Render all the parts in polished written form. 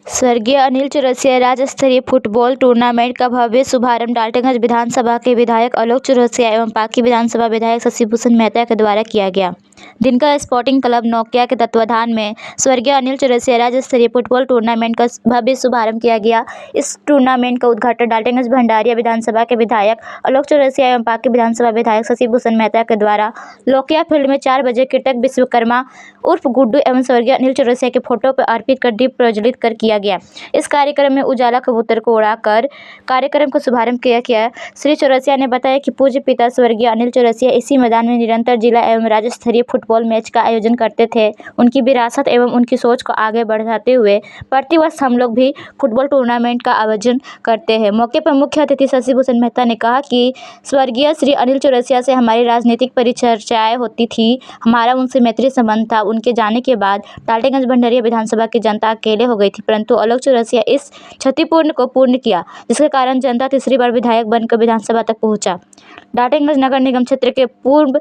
स्वर्गीय अनिल चौरसिया राज्य स्तरीय फुटबॉल टूर्नामेंट का भव्य शुभारंभ डाल्टनगंज विधानसभा के विधायक आलोक चौरसिया एवं पाकी विधानसभा विधायक शशिभूषण मेहता के द्वारा किया गया। दिनकर स्पोर्टिंग क्लब नोकिया के तत्वाधान में स्वर्गीय अनिल चौरसिया राज्य स्तरीय फुटबॉल टूर्नामेंट का भव्य शुभारंभ किया गया। इस टूर्नामेंट का उद्घाटन डाल्टनगंज भंडारिया विधानसभा के विधायक आलोक चौरसिया एवं पाकी विधानसभा विधायक शशिभूषण मेहता के द्वारा लोकिया फील्ड में 4 बजे कृतज्ञ विश्वकर्मा उर्फ गुड्डू एवं स्वर्गीय अनिल चौरसिया के फोटो पर अर्पित कर दीप प्रज्वलित कर किया गया। इस कार्यक्रम में उजाला कबूतर को उड़ाकर कार्यक्रम का शुभारंभ किया गया। श्री चौरसिया ने बताया कि पूज्य पिता स्वर्गीय अनिल चौरसिया इसी मैदान में निरंतर जिला एवं राज्य स्तरीय फुटबॉल मैच का आयोजन करते थे। उनकी विरासत एवं उनकी सोच को आगे बढ़ाते हुए प्रतिवर्ष हम लोग भी फुटबॉल टूर्नामेंट का आयोजन करते हैं। मौके पर मुख्य अतिथि शशिभूषण मेहता ने कहा कि स्वर्गीय श्री अनिल चौरसिया से हमारी राजनीतिक परिचर्चाएं होती थी। हमारा उनसे मैत्री संबंध था। उनके जाने के बाद डाल्टनगंज भंडारिया विधानसभा की जनता अकेले हो गई थी, परंतु आलोक चौरसिया इस क्षतिपूर्ण को पूर्ण किया, जिसके कारण जनता तीसरी बार विधायक बनकर विधानसभा तक पहुंचा। डाल्टनगंज नगर निगम क्षेत्र के पूर्व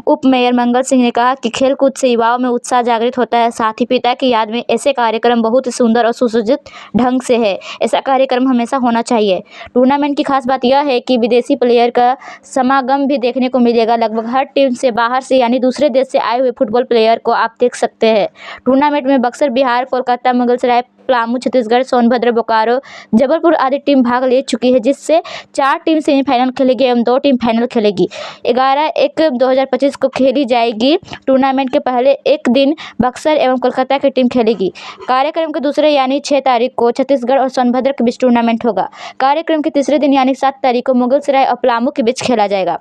उप मेयर मंगल सिंह ने कहा कि खेलकूद से युवाओं में उत्साह जागृत होता है। साथ ही पिता की याद में ऐसे कार्यक्रम बहुत सुंदर और सुसज्जित ढंग से है। ऐसा कार्यक्रम हमेशा होना चाहिए। टूर्नामेंट की खास बात यह है कि विदेशी प्लेयर का समागम भी देखने को मिलेगा। लगभग हर टीम से बाहर से यानी दूसरे देश से आए हुए फुटबॉल प्लेयर को आप देख सकते हैं। टूर्नामेंट में बक्सर बिहार, कोलकाता, मुगलसराय, पलामू, छत्तीसगढ़, सोनभद्र, बोकारो, जबलपुर आदि टीम भाग ले चुकी है, जिससे 4 टीम सेमीफाइनल खेलेगी एवं 2 टीम फाइनल खेलेगी। 11/1/2025 को खेली जाएगी। टूर्नामेंट के पहले एक दिन बक्सर एवं कोलकाता की टीम खेलेगी। कार्यक्रम के दूसरे यानी 6 तारीख को छत्तीसगढ़ और सोनभद्र के बीच टूर्नामेंट होगा। कार्यक्रम के तीसरे दिन यानी 7 तारीख को मुगलसराय और पलामू के बीच खेला जाएगा।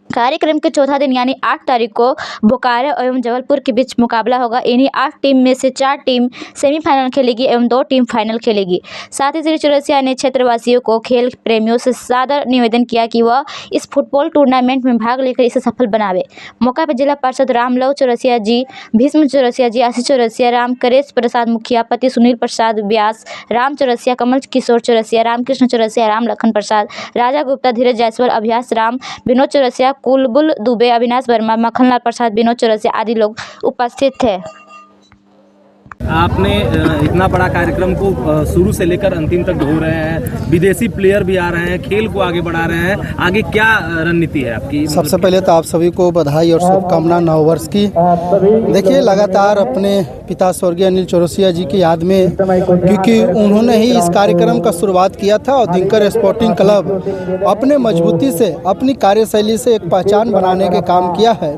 कार्यक्रम के चौथा दिन यानी 8 तारीख को बोकारो एवं जबलपुर के बीच मुकाबला होगा। इन्हीं 8 टीम में से 4 टीम सेमीफाइनल खेलेगी एवं 2 टीम फाइनल खेलेगी। साथ ही श्री चौरसिया ने क्षेत्रवासियों को, खेल प्रेमियों से सादर निवेदन किया कि वह इस फुटबॉल टूर्नामेंट में भाग लेकर इसे सफल बनावे। मौका पर जिला पार्षद रामलव चौरसिया जी, भीष्म चौरसिया जी, आशीष चौरसिया, राम करेश प्रसाद मुखिया, पति सुनील प्रसाद व्यास, राम चौरसिया, कमल किशोर चौरसिया, रामकृष्ण चौरसिया, राम लखन प्रसाद, राजा गुप्ता, धीरज जायसवाल, अभ्यास राम, विनोद चौरसिया, कुलबुल दुबे, अविनाश वर्मा, मक्खनलाल प्रसाद, विनोद चौरसिया आदि लोग उपस्थित थे। आपने इतना बड़ा कार्यक्रम को शुरू से लेकर अंतिम तक ढो रहे हैं, विदेशी प्लेयर भी आ रहे हैं, खेल को आगे बढ़ा रहे हैं, आगे क्या रणनीति है आपकी? सबसे पहले तो आप सभी को बधाई और शुभकामना नव वर्ष की। देखिए, लगातार अपने पिता स्वर्गीय अनिल चौरसिया जी की याद में, क्योंकि उन्होंने ही इस कार्यक्रम का शुरुआत किया था और दिनकर स्पोर्टिंग क्लब अपने मजबूती से, अपनी कार्यशैली से एक पहचान बनाने के काम किया है।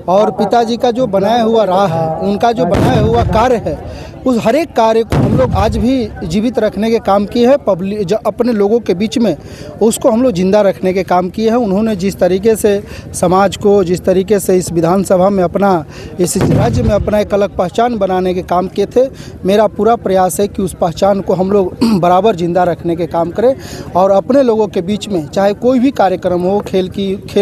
और पिताजी का जो बनाया हुआ राह है, उनका जो बनाया हुआ कार्य है, उस हर एक कार्य को हम लोग आज भी जीवित रखने के काम किए हैं। पब्लिक जो अपने लोगों के बीच में, उसको हम लोग जिंदा रखने के काम किए हैं। उन्होंने जिस तरीके से समाज को, जिस तरीके से इस विधानसभा में अपना, इस राज्य में अपना एक अलग पहचान बनाने के काम किए थे, मेरा पूरा प्रयास है कि उस पहचान को हम लोग बराबर जिंदा रखने के काम करें और अपने लोगों के बीच में, चाहे कोई भी कार्यक्रम हो, खेल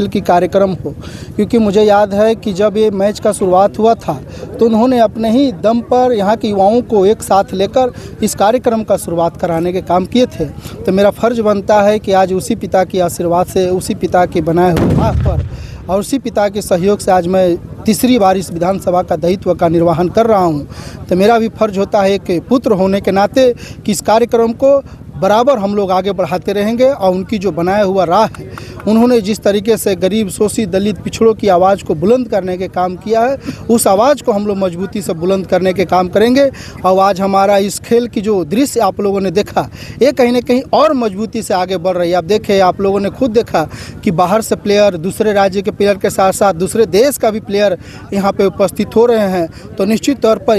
की कार्यक्रम हो। क्योंकि मुझे याद है कि जब ये मैच का शुरुआत हुआ था तो उन्होंने अपने ही दम पर यहाँ के युवाओं को एक साथ लेकर इस कार्यक्रम का शुरुआत कराने के काम किए थे। तो मेरा फर्ज बनता है कि आज उसी पिता के आशीर्वाद से, उसी पिता के बनाए हुए राह पर और उसी पिता के सहयोग से आज मैं तीसरी बार इस विधानसभा का दायित्व का निर्वहन कर रहा हूँ। तो मेरा भी फर्ज होता है कि पुत्र होने के नाते कि इस कार्यक्रम को बराबर हम लोग आगे बढ़ाते रहेंगे। और उनकी जो बनाया हुआ राह है, उन्होंने जिस तरीके से गरीब, शोषित, दलित, पिछड़ों की आवाज़ को बुलंद करने के काम किया है, उस आवाज़ को हम लोग मजबूती से बुलंद करने के काम करेंगे। और आज हमारा इस खेल की जो दृश्य आप लोगों ने देखा, ये कहीं ना कहीं और मजबूती से आगे बढ़ रही है। आप देखें, आप लोगों ने खुद देखा कि बाहर से प्लेयर, दूसरे राज्य के प्लेयर के साथ साथ दूसरे देश का भी प्लेयर यहाँ पर उपस्थित हो रहे हैं। तो निश्चित तौर पर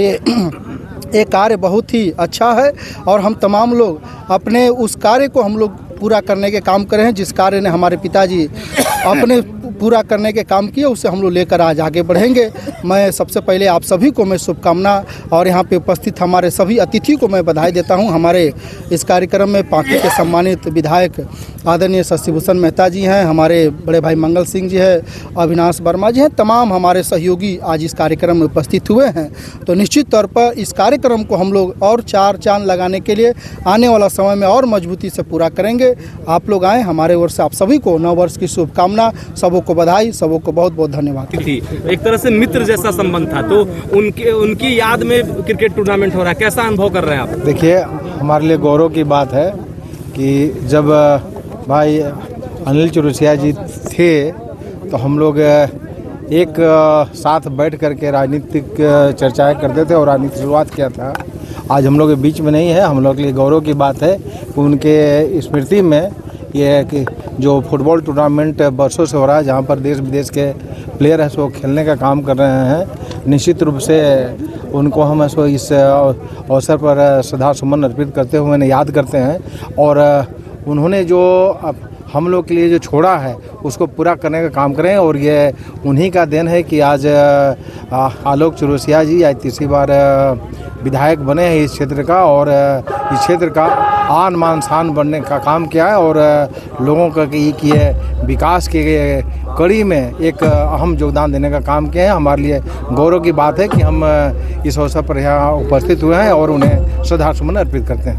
ये कार्य बहुत ही अच्छा है और हम तमाम लोग अपने उस कार्य को हम लोग पूरा करने के काम कर रहे हैं। जिस कार्य ने हमारे पिताजी अपने पूरा करने के काम किए, उसे हम लोग लेकर आज आगे बढ़ेंगे। मैं सबसे पहले आप सभी को मैं शुभकामना और यहाँ पे उपस्थित हमारे सभी अतिथि को मैं बधाई देता हूँ। हमारे इस कार्यक्रम में पार्टी के सम्मानित विधायक आदरणीय शशिभूषण मेहता जी हैं, हमारे बड़े भाई मंगल सिंह जी हैं, अविनाश वर्मा जी हैं, तमाम हमारे सहयोगी आज इस कार्यक्रम में उपस्थित हुए हैं। तो निश्चित तौर पर इस कार्यक्रम को हम लोग और 4 चांद लगाने के लिए आने वाला समय में और मजबूती से पूरा करेंगे। आप लोग आएँ, हमारे ओर से आप सभी को नव वर्ष की शुभकामना, सबों को बधाई, सबों को बहुत बहुत धन्यवाद। एक तरह से मित्र जैसा संबंध था, तो उनकी याद में क्रिकेट टूर्नामेंट हो रहा है, कैसा अनुभव कर रहे हैं आप? देखिए, हमारे लिए गौरव की बात है कि जब भाई अनिल चौरसिया जी थे तो हम लोग एक साथ बैठ करके राजनीतिक चर्चाएं करते थे और राजनीति शुरुआत किया था। आज हम लोग के बीच में नहीं है, हम लोग के लिए गौरव की बात है कि उनके स्मृति में ये कि जो फुटबॉल टूर्नामेंट बरसों से हो रहा है, जहाँ पर देश विदेश के प्लेयर है सो खेलने का काम कर रहे हैं, निश्चित रूप से उनको हम सो इस अवसर पर श्रद्धा सुमन अर्पित करते हुए उन्हें याद करते हैं। और उन्होंने जो हम लोग के लिए जो छोड़ा है उसको पूरा करने का काम करें। और ये उन्हीं का देन है कि आज आलोक चौरसिया जी आज तीसरी बार विधायक बने हैं इस क्षेत्र का, और इस क्षेत्र का आन मान शान बनने का काम किया है और लोगों का कि ये विकास के कड़ी में एक अहम योगदान देने का काम किया है। हमारे लिए गौरव की बात है कि हम इस अवसर पर यहाँ उपस्थित हुए हैं और उन्हें श्रद्धा सुमन अर्पित करते हैं।